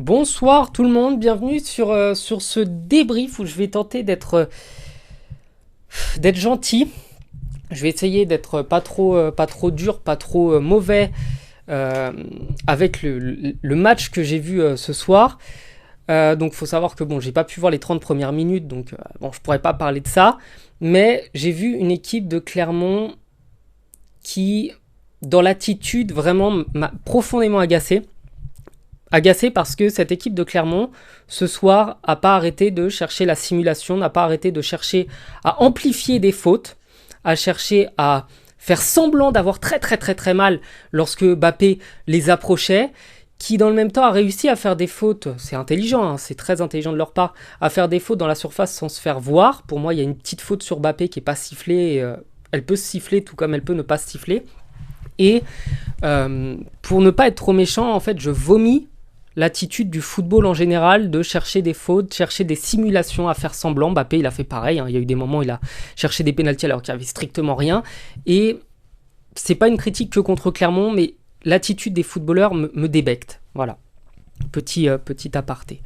Bonsoir tout le monde, bienvenue sur ce débrief où je vais tenter d'être gentil. Je vais essayer d'être pas trop dur, pas trop mauvais euh, avec le match que j'ai vu ce soir. Donc faut savoir que bon, j'ai pas pu voir les 30 premières minutes, donc bon, je pourrais pas parler de ça. Mais j'ai vu une équipe de Clermont qui, dans l'attitude, vraiment m'a profondément agacé. Agacé parce que cette équipe de Clermont, ce soir, n'a pas arrêté de chercher la simulation, n'a pas arrêté de chercher à amplifier des fautes, à chercher à faire semblant d'avoir très très très très mal lorsque Mbappé les approchait, qui dans le même temps a réussi à faire des fautes, c'est intelligent, hein, c'est très intelligent de leur part, à faire des fautes dans la surface sans se faire voir. Pour moi, il y a une petite faute sur Mbappé qui n'est pas sifflée, elle peut se siffler tout comme elle peut ne pas se siffler. Et pour ne pas être trop méchant, en fait, je vomis l'attitude du football en général de chercher des fautes, chercher des simulations à faire semblant. Mbappé, il a fait pareil, hein. Il y a eu des moments où il a cherché des pénaltys alors qu'il n'y avait strictement rien. Et c'est pas une critique que contre Clermont, mais l'attitude des footballeurs me débecte. Voilà, petit aparté.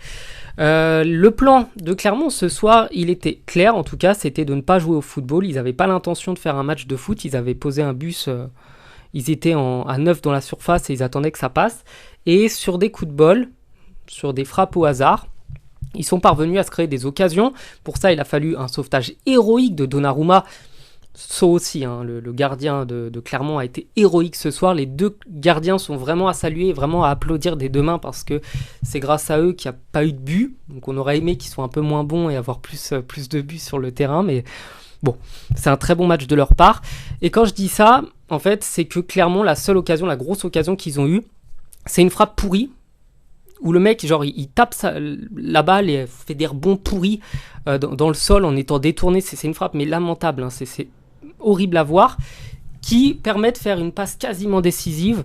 Le plan de Clermont ce soir, il était clair, en tout cas, c'était de ne pas jouer au football. Ils n'avaient pas l'intention de faire un match de foot, ils avaient posé un bus... Ils étaient à 9 dans la surface et ils attendaient que ça passe. Et sur des coups de bol, sur des frappes au hasard, ils sont parvenus à se créer des occasions. Pour ça, il a fallu un sauvetage héroïque de Donnarumma. Ça aussi, hein, le gardien de Clermont a été héroïque ce soir. Les deux gardiens sont vraiment à saluer, vraiment à applaudir des deux mains parce que c'est grâce à eux qu'il n'y a pas eu de but. Donc on aurait aimé qu'ils soient un peu moins bons et avoir plus de buts sur le terrain. Mais bon, c'est un très bon match de leur part. Et quand je dis ça, en fait, c'est que Clermont, la seule occasion, la grosse occasion qu'ils ont eue, c'est une frappe pourrie, où le mec, genre, il tape la balle et fait des rebonds pourris dans le sol en étant détourné. C'est une frappe, mais lamentable, hein, c'est horrible à voir, qui permet de faire une passe quasiment décisive,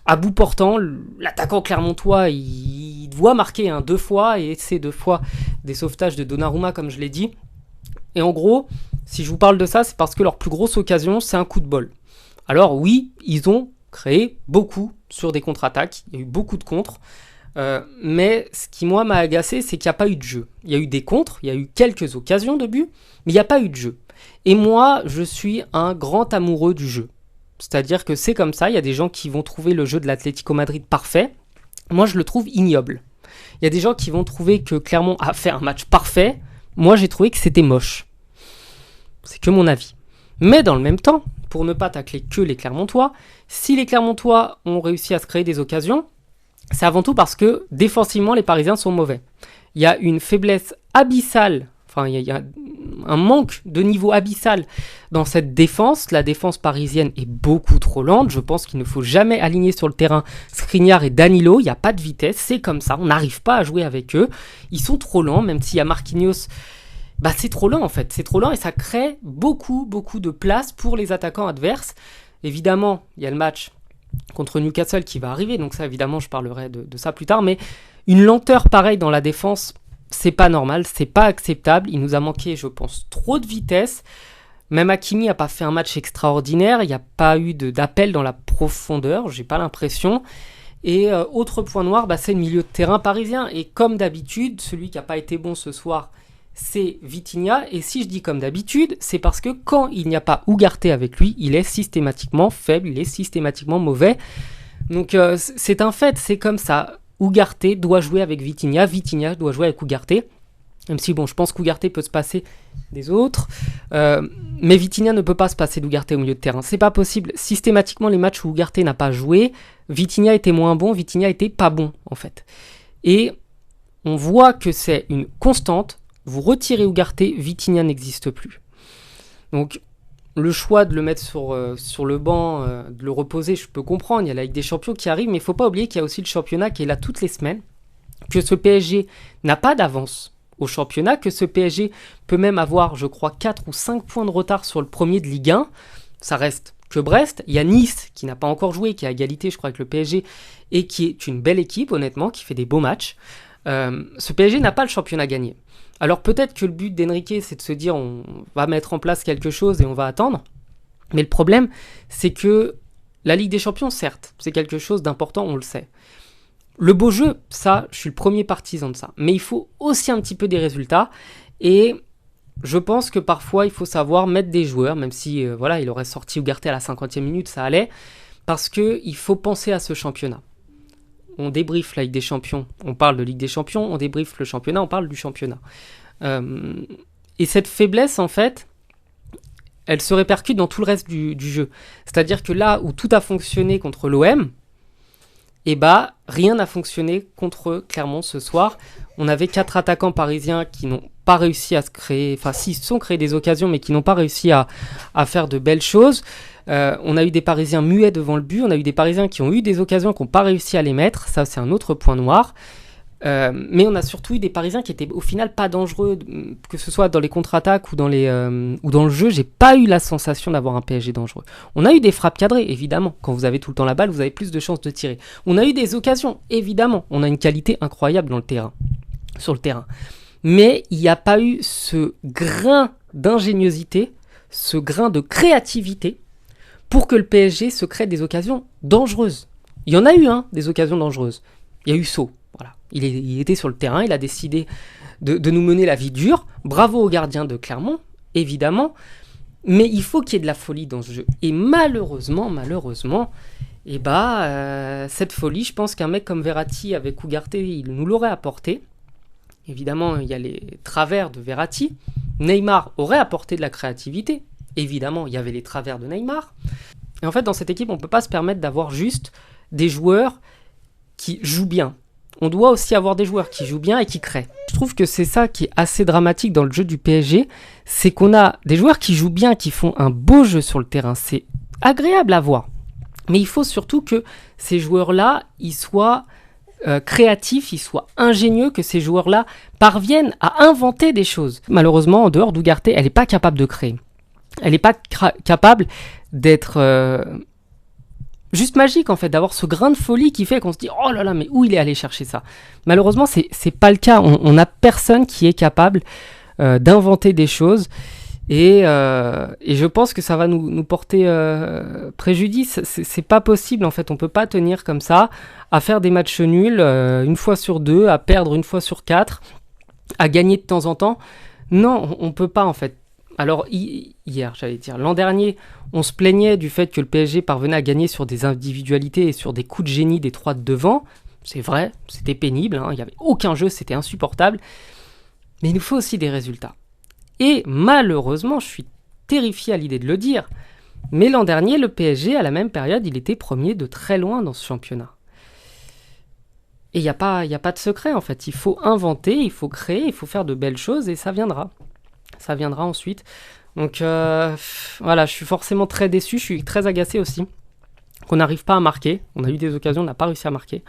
à bout portant. L'attaquant clermontois, il doit marquer 2 fois, et c'est 2 fois des sauvetages de Donnarumma, comme je l'ai dit. Et en gros, si je vous parle de ça, c'est parce que leur plus grosse occasion, c'est un coup de bol. Alors oui, ils ont créé beaucoup sur des contre-attaques, il y a eu beaucoup de contres, mais ce qui moi m'a agacé, c'est qu'il n'y a pas eu de jeu. Il y a eu des contres, il y a eu quelques occasions de but, mais il n'y a pas eu de jeu. Et moi, je suis un grand amoureux du jeu. C'est-à-dire que c'est comme ça, il y a des gens qui vont trouver le jeu de l'Atlético Madrid parfait, moi je le trouve ignoble. Il y a des gens qui vont trouver que Clermont a fait un match parfait, moi j'ai trouvé que c'était moche. C'est que mon avis. Mais dans le même temps, pour ne pas tacler que les Clermontois, si les Clermontois ont réussi à se créer des occasions, c'est avant tout parce que défensivement, les Parisiens sont mauvais. Il y a une faiblesse abyssale, enfin il y a un manque de niveau abyssal dans cette défense. La défense parisienne est beaucoup trop lente. Je pense qu'il ne faut jamais aligner sur le terrain Skriniar et Danilo. Il n'y a pas de vitesse, c'est comme ça. On n'arrive pas à jouer avec eux. Ils sont trop lents, même s'il y a Marquinhos. Bah c'est trop lent en fait, c'est trop lent et ça crée beaucoup de place pour les attaquants adverses. Évidemment, il y a le match contre Newcastle qui va arriver, donc ça évidemment je parlerai de ça plus tard, mais une lenteur pareille dans la défense, c'est pas normal, c'est pas acceptable. Il nous a manqué, je pense, trop de vitesse. Même Hakimi n'a pas fait un match extraordinaire, il n'y a pas eu d'appel dans la profondeur, j'ai pas l'impression. Et autre point noir, c'est le milieu de terrain parisien. Et comme d'habitude, celui qui n'a pas été bon ce soir, c'est Vitinha, et si je dis comme d'habitude, c'est parce que quand il n'y a pas Ugarte avec lui, il est systématiquement faible, il est systématiquement mauvais. Donc c'est un fait, c'est comme ça. Ugarte doit jouer avec Vitinha, Vitinha doit jouer avec Ugarte, même si bon, je pense qu'Ugarte peut se passer des autres, mais Vitinha ne peut pas se passer d'Ugarte au milieu de terrain, c'est pas possible. Systématiquement, les matchs où Ugarte n'a pas joué, Vitinha était moins bon, Vitinha était pas bon en fait. Et on voit que c'est une constante. Vous retirez Ugarte, Vitinha n'existe plus. Donc, le choix de le mettre sur le banc, de le reposer, je peux comprendre. Il y a la Ligue des Champions qui arrive, mais il ne faut pas oublier qu'il y a aussi le championnat qui est là toutes les semaines, que ce PSG n'a pas d'avance au championnat, que ce PSG peut même avoir, je crois, 4 ou 5 points de retard sur le premier de Ligue 1. Ça reste que Brest. Il y a Nice qui n'a pas encore joué, qui est à égalité, je crois, avec le PSG, et qui est une belle équipe, honnêtement, qui fait des beaux matchs. Ce PSG n'a pas le championnat gagné. Alors peut-être que le but d'Enrique, c'est de se dire on va mettre en place quelque chose et on va attendre. Mais le problème, c'est que la Ligue des Champions, certes, c'est quelque chose d'important, on le sait. Le beau jeu, ça, je suis le premier partisan de ça. Mais il faut aussi un petit peu des résultats. Et je pense que parfois, il faut savoir mettre des joueurs, même si voilà, il aurait sorti Ugarte à la 50e minute, ça allait. Parce qu'il faut penser à ce championnat. On débriefe la Ligue des Champions, on parle de Ligue des Champions, on débriefe le championnat, on parle du championnat. Et cette faiblesse, en fait, elle se répercute dans tout le reste du jeu. C'est-à-dire que là où tout a fonctionné contre l'OM, et bah rien n'a fonctionné contre Clermont ce soir. On avait 4 attaquants parisiens qui n'ont pas réussi à se créer, enfin si, ils se sont créés des occasions mais qui n'ont pas réussi à faire de belles choses. On a eu des Parisiens muets devant le but, on a eu des Parisiens qui ont eu des occasions qui n'ont pas réussi à les mettre, ça c'est un autre point noir. Mais on a surtout eu des Parisiens qui étaient au final pas dangereux, que ce soit dans les contre-attaques ou dans le jeu. J'ai pas eu la sensation d'avoir un PSG dangereux. On a eu des frappes cadrées, évidemment. Quand vous avez tout le temps la balle, vous avez plus de chances de tirer. On a eu des occasions, évidemment. On a une qualité incroyable sur le terrain. Mais il n'y a pas eu ce grain d'ingéniosité, ce grain de créativité pour que le PSG se crée des occasions dangereuses. Il y en a eu, des occasions dangereuses. Il y a eu Sceaux. Voilà. Il était sur le terrain, il a décidé de nous mener la vie dure. Bravo au gardien de Clermont, évidemment. Mais il faut qu'il y ait de la folie dans ce jeu. Et malheureusement, cette folie, je pense qu'un mec comme Verratti avec Ugarte, il nous l'aurait apporté. Évidemment, il y a les travers de Verratti. Neymar aurait apporté de la créativité. Évidemment, il y avait les travers de Neymar. Et en fait, dans cette équipe, on ne peut pas se permettre d'avoir juste des joueurs qui jouent bien. On doit aussi avoir des joueurs qui jouent bien et qui créent. Je trouve que c'est ça qui est assez dramatique dans le jeu du PSG, c'est qu'on a des joueurs qui jouent bien, qui font un beau jeu sur le terrain. C'est agréable à voir. Mais il faut surtout que ces joueurs-là, ils soient créatifs, ils soient ingénieux, que ces joueurs-là parviennent à inventer des choses. Malheureusement, en dehors d'Ugarte, elle n'est pas capable de créer. Elle n'est pas capable d'être juste magique, en fait, d'avoir ce grain de folie qui fait qu'on se dit « Oh là là, mais où il est allé chercher ça ?» Malheureusement, c'est pas le cas. On n'a personne qui est capable d'inventer des choses. Et je pense que ça va nous porter préjudice. C'est pas possible, en fait. On peut pas tenir comme ça, à faire des matchs nuls une fois sur 2, à perdre une fois sur 4, à gagner de temps en temps. Non, on peut pas, en fait. Alors, hier, l'an dernier, on se plaignait du fait que le PSG parvenait à gagner sur des individualités et sur des coups de génie des 3 de devant. C'est vrai, c'était pénible, il n'y avait aucun jeu, c'était insupportable. Mais il nous faut aussi des résultats. Et malheureusement, je suis terrifié à l'idée de le dire, mais l'an dernier, le PSG, à la même période, il était premier de très loin dans ce championnat. Et il n'y a pas de secret, en fait. Il faut inventer, il faut créer, il faut faire de belles choses, et ça viendra. Ça viendra ensuite. Donc voilà, je suis forcément très déçu, je suis très agacé aussi qu'on n'arrive pas à marquer. On a eu des occasions, on n'a pas réussi à marquer.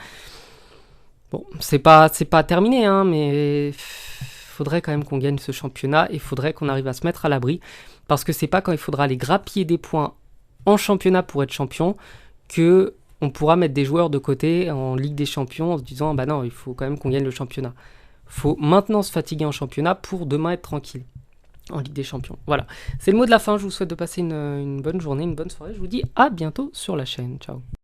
Bon, c'est pas terminé, mais faudrait quand même qu'on gagne ce championnat et faudrait qu'on arrive à se mettre à l'abri, parce que c'est pas quand il faudra aller grappiller des points en championnat pour être champion que on pourra mettre des joueurs de côté en Ligue des Champions en se disant bah non, il faut quand même qu'on gagne le championnat. Faut maintenant se fatiguer en championnat pour demain être tranquille en Ligue des Champions. Voilà, c'est le mot de la fin. Je vous souhaite de passer une bonne journée, une bonne soirée. Je vous dis à bientôt sur la chaîne. Ciao.